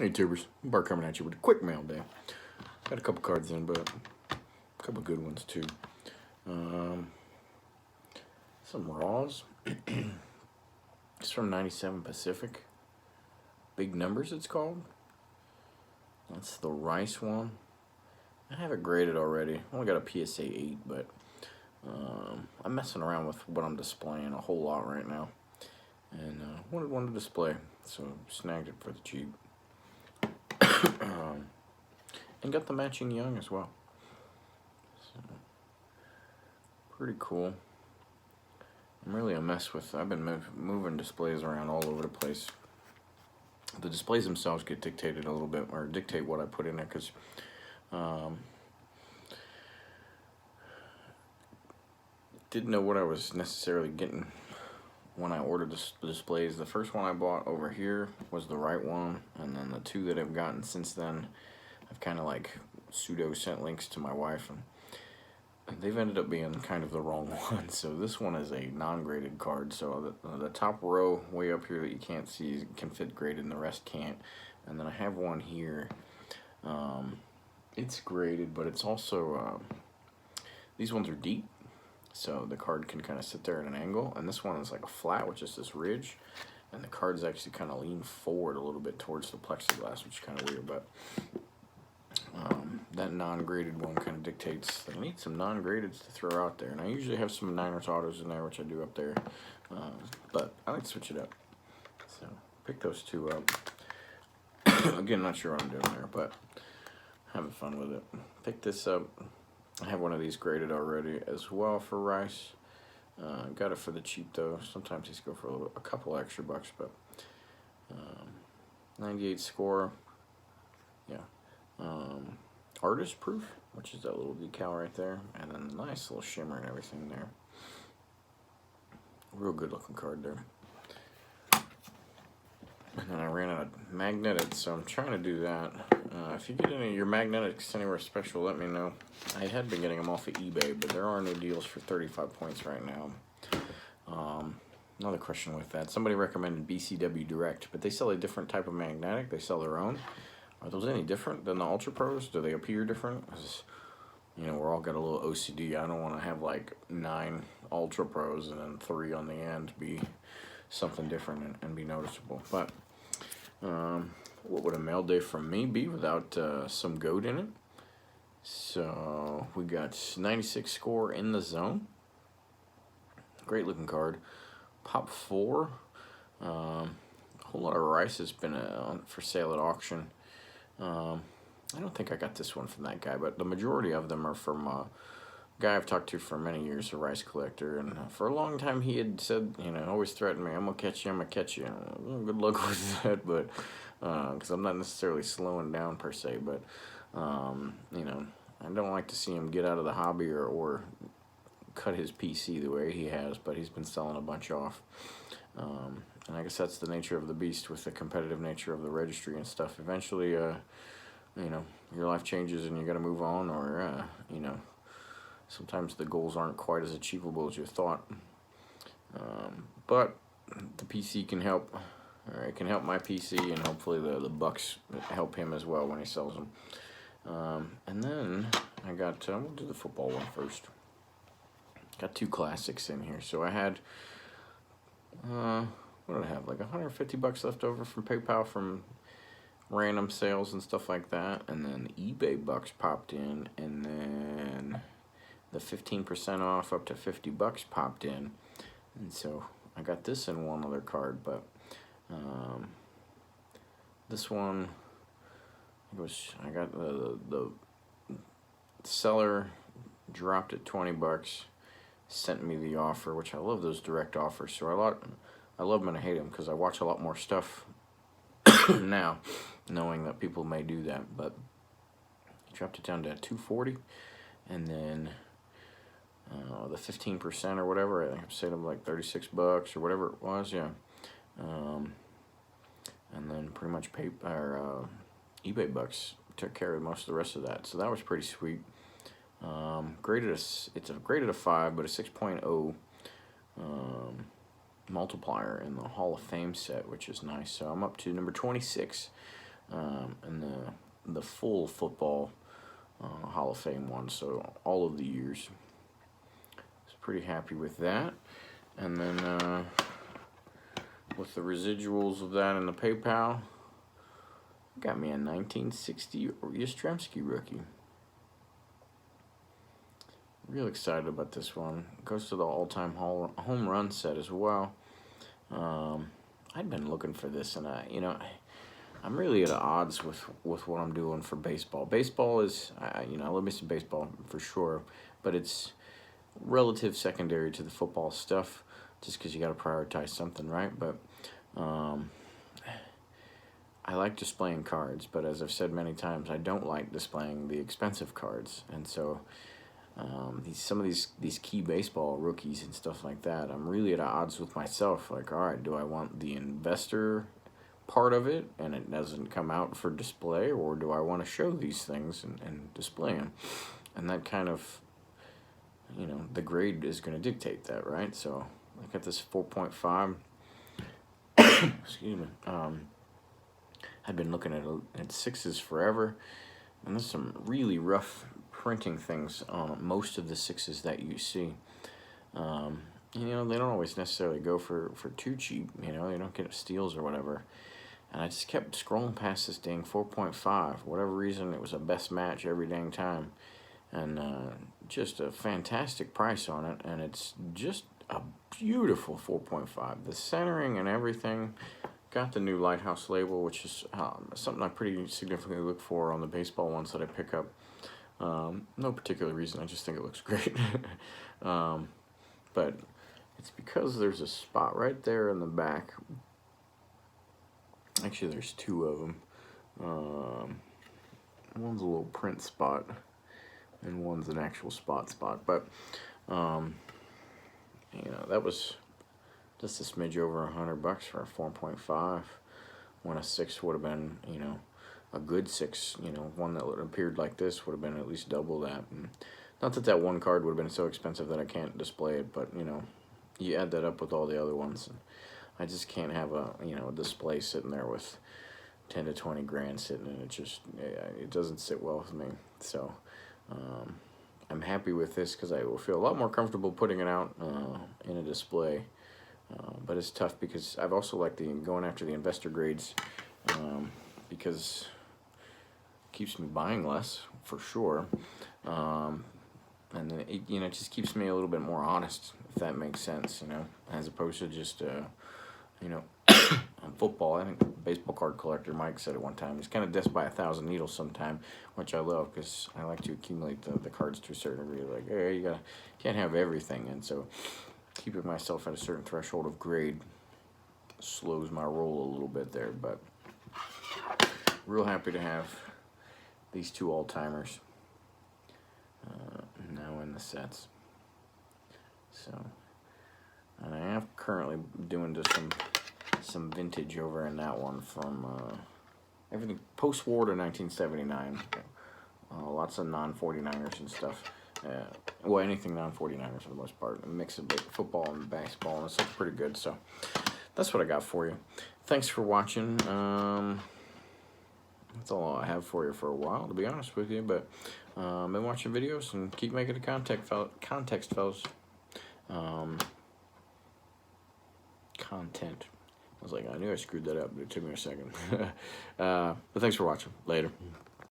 Hey tubers, Bart coming at you with a quick mail day. Got a couple cards in, but a couple good ones too. Some Raws. It's from 97 Pacific. Big Numbers it's called. That's the Rice one. I have it graded already. I only got a PSA 8, but I'm messing around with what I'm displaying a whole lot right now. And wanted one to display, so snagged it for the cheap. And got the matching young as well. So, pretty cool. I'm really a mess with, I've been moving displays around all over the place. The displays themselves get dictated a little bit, or dictate what I put in there, because didn't know what I was necessarily getting when I ordered the displays. The first one I bought over here was the right one, and then the two that I've gotten since then, I've kind of like pseudo sent links to my wife, and they've ended up being kind of the wrong one. So this one is a non-graded card, so the top row way up here that you can't see can fit graded and the rest can't. And then I have one here, it's graded, but it's also these ones are deep, so the card can kind of sit there at an angle, and this one is like a flat, which is this ridge, and the cards actually kind of lean forward a little bit towards the plexiglass, which is kind of weird. But that non-graded one kind of dictates that I need some non-gradeds to throw out there, and I usually have some Niners autos in there, which I do up there, but I like to switch it up. So pick those two up. Again, not sure what I'm doing there, but having fun with it. Pick this up. I have one of these graded already as well for Rice. Got it for the cheap though. Sometimes these go for a couple extra bucks, but 98 score. Yeah. Artist proof, which is that little decal right there, and then nice little shimmer and everything there. Real good looking card there. And then I ran out of magnetics, so I'm trying to do that. If you get any of your magnetics anywhere special, let me know. I had been getting them off of eBay, but there are no deals for 35 points right now. Another question with that. Somebody recommended BCW Direct, but they sell a different type of magnetic. They sell their own. Are those any different than the Ultra Pros? Do they appear different? 'Cause, you know, we're all got a little OCD. I don't want to have like 9 Ultra Pros and then 3 on the end be something different and be noticeable. But what would a mail day from me be without some goat in it? So we got 96 score in the zone. Great looking card. Pop 4. A whole lot of Rice has been for sale at auction. I don't think I got this one from that guy, but the majority of them are from a guy I've talked to for many years, a Rice collector, and for a long time he had said, you know, always threatened me, I'm gonna catch you, I'm gonna catch you. Well, good luck with that, but because I'm not necessarily slowing down per se, but you know, I don't like to see him get out of the hobby or cut his PC the way he has, but he's been selling a bunch off. And I guess that's the nature of the beast with the competitive nature of the registry and stuff. Eventually, you know, your life changes and you got to move on, or, you know, sometimes the goals aren't quite as achievable as you thought. But the PC can help, or it can help my PC, and hopefully the bucks help him as well when he sells them. And then I got, we'll do the football one first. Got 2 classics in here. So I had, what did I have? Like 150 bucks left over from PayPal from random sales and stuff like that. And then eBay bucks popped in, and then the 15% off up to 50 bucks popped in. And so I got this in one other card, but this one, I got the seller dropped at 20 bucks, sent me the offer, which I love those direct offers. So I love them and I hate them, because I watch a lot more stuff now, knowing that people may do that. But I dropped it down to 240, and then the 15% or whatever, I think I said like 36 bucks or whatever it was, yeah. And then pretty much eBay bucks took care of most of the rest of that, so that was pretty sweet. It's a graded a 5, but a 6.0 multiplier in the Hall of Fame set, which is nice. So I'm up to number 26 and the full football Hall of Fame one, so all of the years. Was pretty happy with that. And then with the residuals of that in the PayPal, got me a 1960 Yastrzemski rookie. Real excited about this one. Goes to the all-time home run set as well. I'd been looking for this, and I'm really at odds with what I'm doing for baseball. Baseball is, I love me some baseball for sure, but it's relative secondary to the football stuff, just because you got to prioritize something, right? But I like displaying cards, but as I've said many times, I don't like displaying the expensive cards, and so some of these key baseball rookies and stuff like that, I'm really at odds with myself. Like, all right, do I want the investor part of it and it doesn't come out for display, or do I want to show these things and display them? And that kind of, the grade is going to dictate that, right? So I got this 4.5. Excuse me. I've been looking at sixes forever, and there's some really rough printing things on most of the sixes that you see. They don't always necessarily go for too cheap. They don't get steals or whatever. And I just kept scrolling past this dang 4.5. For whatever reason, it was a best match every dang time. And just a fantastic price on it. And it's just a beautiful 4.5. The centering and everything. Got the new Lighthouse label, which is something I pretty significantly look for on the baseball ones that I pick up. No particular reason, I just think it looks great. But it's because there's a spot right there in the back. Actually, there's two of them. One's a little print spot, and one's an actual spot. But, that was just a smidge over $100 for a 4.5. When a 6 would have been, a good 6, one that would have appeared like this would have been at least double that. And not that one card would have been so expensive that I can't display it, but, you add that up with all the other ones, and I just can't have a display sitting there with 10 to 20 grand sitting in it. It doesn't sit well with me. So I'm happy with this because I will feel a lot more comfortable putting it out in a display. But it's tough because I've also liked going after the investor grades because it keeps me buying less for sure. And then it just keeps me a little bit more honest, if that makes sense, as opposed to just, on football. I think a baseball card collector, Mike, said at one time, he's kind of death by 1,000 needles sometime, which I love because I like to accumulate the cards to a certain degree. Like, hey, you can't have everything, and so keeping myself at a certain threshold of grade slows my roll a little bit there. But real happy to have these two all-timers now in the sets. So, and I am currently doing just some vintage over in that one from everything post-war to 1979. Lots of non-49ers and stuff. Well, anything non-49ers for the most part. A mix of football and basketball, and it's pretty good. So that's what I got for you. Thanks for watching. That's all I have for you for a while, to be honest with you. But been watching videos and keep making the context, fellas. Content. I was like, I knew I screwed that up, but it took me a second. But thanks for watching. Later.